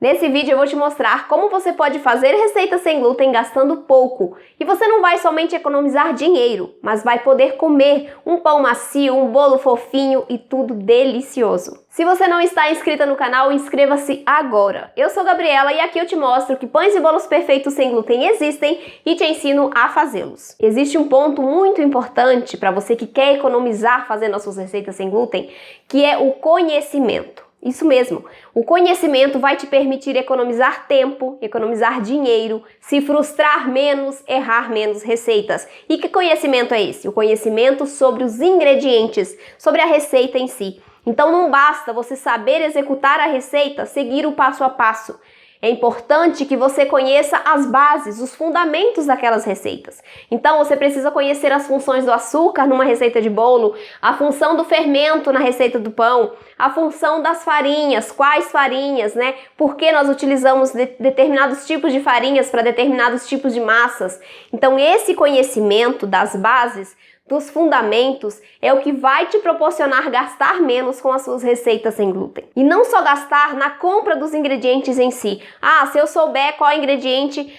Nesse vídeo eu vou te mostrar como você pode fazer receitas sem glúten gastando pouco. E você não vai somente economizar dinheiro, mas vai poder comer um pão macio, um bolo fofinho e tudo delicioso. Se você não está inscrita no canal, inscreva-se agora. Eu sou Gabriela e aqui eu te mostro que pães e bolos perfeitos sem glúten existem e te ensino a fazê-los. Existe um ponto muito importante para você que quer economizar fazendo as suas receitas sem glúten, que é o conhecimento. Isso mesmo, o conhecimento vai te permitir economizar tempo, economizar dinheiro, se frustrar menos, errar menos receitas. E que conhecimento é esse? O conhecimento sobre os ingredientes, sobre a receita em si. Então não basta você saber executar a receita, seguir o passo a passo. É importante que você conheça as bases, os fundamentos daquelas receitas. Então você precisa conhecer as funções do açúcar numa receita de bolo, a função do fermento na receita do pão, a função das farinhas, quais farinhas, né? Por que nós utilizamos determinados tipos de farinhas para determinados tipos de massas. Então esse conhecimento das bases, dos fundamentos, é o que vai te proporcionar gastar menos com as suas receitas sem glúten. E não só gastar na compra dos ingredientes em si. Ah, se eu souber qual ingrediente,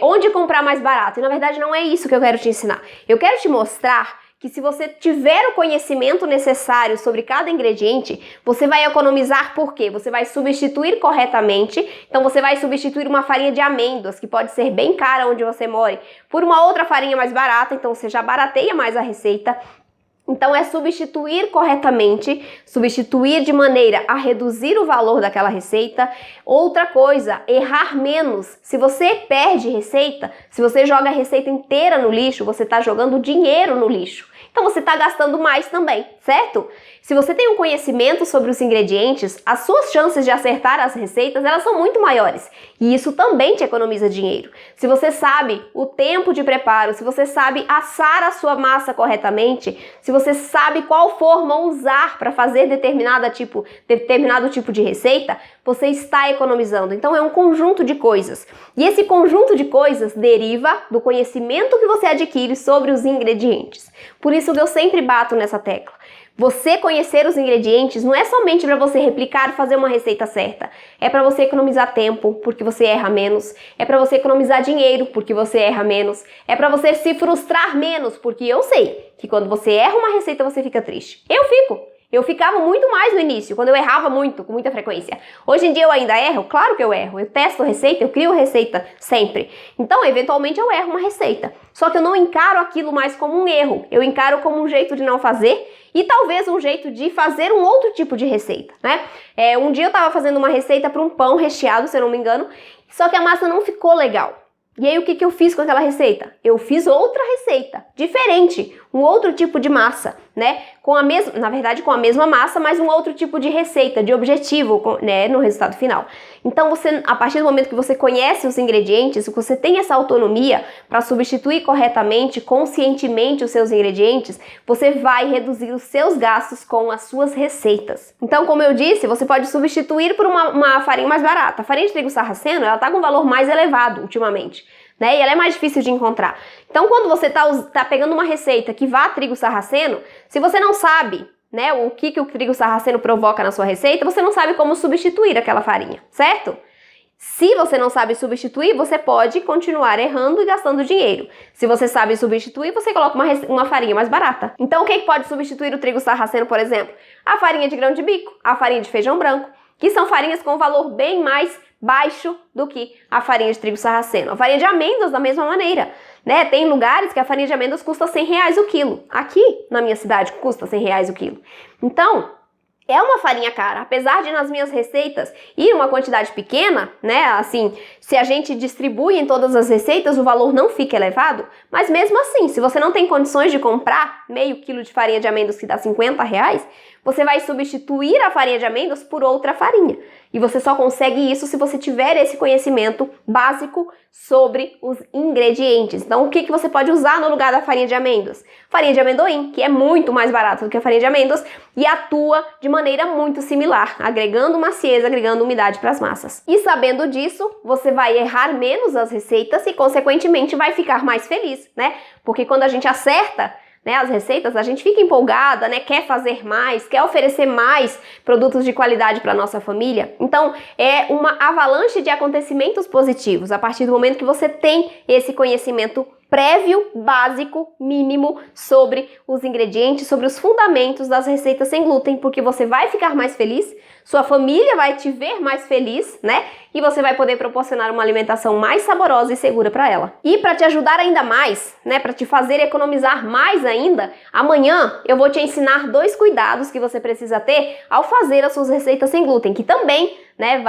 onde comprar mais barato. E na verdade não é isso que eu quero te ensinar. Eu quero te mostrar que se você tiver o conhecimento necessário sobre cada ingrediente, você vai economizar. Por quê? Você vai substituir corretamente. Então você vai substituir uma farinha de amêndoas, que pode ser bem cara onde você mora, por uma outra farinha mais barata, então você já barateia mais a receita. Então é substituir corretamente, substituir de maneira a reduzir o valor daquela receita. Outra coisa, errar menos. Se você perde receita, se você joga a receita inteira no lixo, você está jogando dinheiro no lixo. Então você está gastando mais também, certo? Se você tem um conhecimento sobre os ingredientes, as suas chances de acertar as receitas, elas são muito maiores. E isso também te economiza dinheiro. Se você sabe o tempo de preparo, se você sabe assar a sua massa corretamente, se você sabe qual forma usar para fazer determinado tipo de receita, você está economizando. Então é um conjunto de coisas. E esse conjunto de coisas deriva do conhecimento que você adquire sobre os ingredientes. Por isso que eu sempre bato nessa tecla. Você conhecer os ingredientes não é somente para você replicar e fazer uma receita certa. É para você economizar tempo, porque você erra menos. É para você economizar dinheiro, porque você erra menos. É para você se frustrar menos, porque eu sei que quando você erra uma receita, você fica triste. Eu ficava muito mais no início, quando eu errava muito, com muita frequência. Hoje em dia eu ainda erro? Claro que eu erro. Eu testo receita, eu crio receita sempre. Então, eventualmente eu erro uma receita. Só que eu não encaro aquilo mais como um erro. Eu encaro como um jeito de não fazer e talvez um jeito de fazer um outro tipo de receita, né? Um dia eu tava fazendo uma receita para um pão recheado, se eu não me engano, só que a massa não ficou legal. E aí o que eu fiz com aquela receita? Eu fiz outra receita, diferente, um outro tipo de massa, né? Com a mesma massa, mas um outro tipo de receita, de objetivo, né, no resultado final. Então a partir do momento que você conhece os ingredientes, que você tem essa autonomia para substituir corretamente, conscientemente os seus ingredientes, você vai reduzir os seus gastos com as suas receitas. Então, como eu disse, você pode substituir por uma farinha mais barata. A farinha de trigo sarraceno, ela tá com um valor mais elevado ultimamente, né? E ela é mais difícil de encontrar. Então, quando você tá pegando uma receita que vá a trigo sarraceno, se você não sabe, né, o que o trigo sarraceno provoca na sua receita, você não sabe como substituir aquela farinha, certo? Se você não sabe substituir, você pode continuar errando e gastando dinheiro. Se você sabe substituir, você coloca uma farinha mais barata. Então, o que pode substituir o trigo sarraceno, por exemplo? A farinha de grão de bico, a farinha de feijão branco, que são farinhas com valor bem mais baixo do que a farinha de trigo sarraceno. A farinha de amêndoas da mesma maneira, né? Tem lugares que a farinha de amêndoas custa R$100 o quilo. Aqui, na minha cidade, custa R$100 o quilo. Então, é uma farinha cara, apesar de nas minhas receitas ir uma quantidade pequena, né, assim, se a gente distribui em todas as receitas, o valor não fica elevado, mas mesmo assim, se você não tem condições de comprar meio quilo de farinha de amêndoas que dá R$50, você vai substituir a farinha de amêndoas por outra farinha. E você só consegue isso se você tiver esse conhecimento básico sobre os ingredientes. Então, o que você pode usar no lugar da farinha de amêndoas? Farinha de amendoim, que é muito mais barata do que a farinha de amêndoas e atua de maneira muito similar, agregando maciez, agregando umidade para as massas. E sabendo disso, você vai errar menos as receitas e, consequentemente, vai ficar mais feliz, né? Porque quando a gente acerta, né, as receitas, a gente fica empolgada, né, quer fazer mais, quer oferecer mais produtos de qualidade para nossa família. Então, é uma avalanche de acontecimentos positivos a partir do momento que você tem esse conhecimento prévio, básico, mínimo sobre os ingredientes, sobre os fundamentos das receitas sem glúten, porque você vai ficar mais feliz, sua família vai te ver mais feliz, né? E você vai poder proporcionar uma alimentação mais saborosa e segura para ela. E para te ajudar ainda mais, né, para te fazer economizar mais ainda, amanhã eu vou te ensinar 2 cuidados que você precisa ter ao fazer as suas receitas sem glúten, que também, né,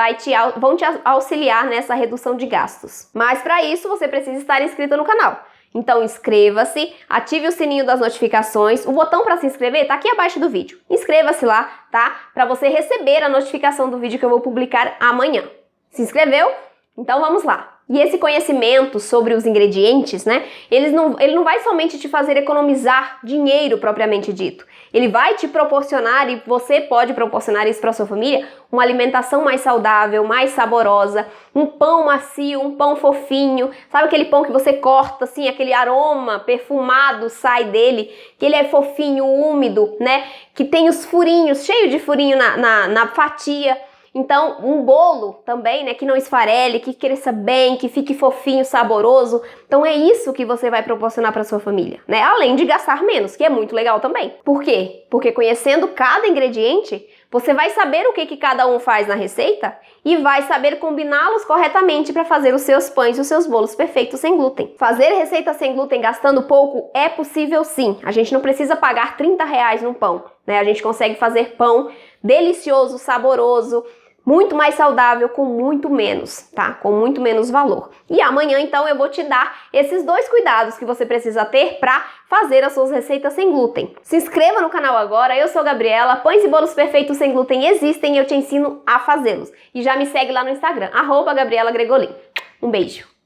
vão te auxiliar nessa redução de gastos. Mas para isso você precisa estar inscrito no canal. Então inscreva-se, ative o sininho das notificações, o botão para se inscrever tá aqui abaixo do vídeo. Inscreva-se lá, tá? Para você receber a notificação do vídeo que eu vou publicar amanhã. Se inscreveu? Então vamos lá. E esse conhecimento sobre os ingredientes, né, ele não vai somente te fazer economizar dinheiro propriamente dito. Ele vai te proporcionar, e você pode proporcionar isso para sua família, uma alimentação mais saudável, mais saborosa, um pão macio, um pão fofinho, sabe aquele pão que você corta assim, aquele aroma perfumado sai dele, que ele é fofinho, úmido, né, que tem os furinhos, cheio de furinho na fatia. Então, um bolo também, né, que não esfarele, que cresça bem, que fique fofinho, saboroso. Então, é isso que você vai proporcionar para sua família, né? Além de gastar menos, que é muito legal também. Por quê? Porque conhecendo cada ingrediente, você vai saber o que cada um faz na receita e vai saber combiná-los corretamente para fazer os seus pães e os seus bolos perfeitos sem glúten. Fazer receita sem glúten gastando pouco é possível sim. A gente não precisa pagar R$30 num pão, né? A gente consegue fazer pão delicioso, saboroso, muito mais saudável com muito menos, tá? Com muito menos valor. E amanhã, então, eu vou te dar esses 2 cuidados que você precisa ter para fazer as suas receitas sem glúten. Se inscreva no canal agora, eu sou Gabriela, pães e bolos perfeitos sem glúten existem e eu te ensino a fazê-los. E já me segue lá no Instagram, @GabrielaGregolin. Um beijo!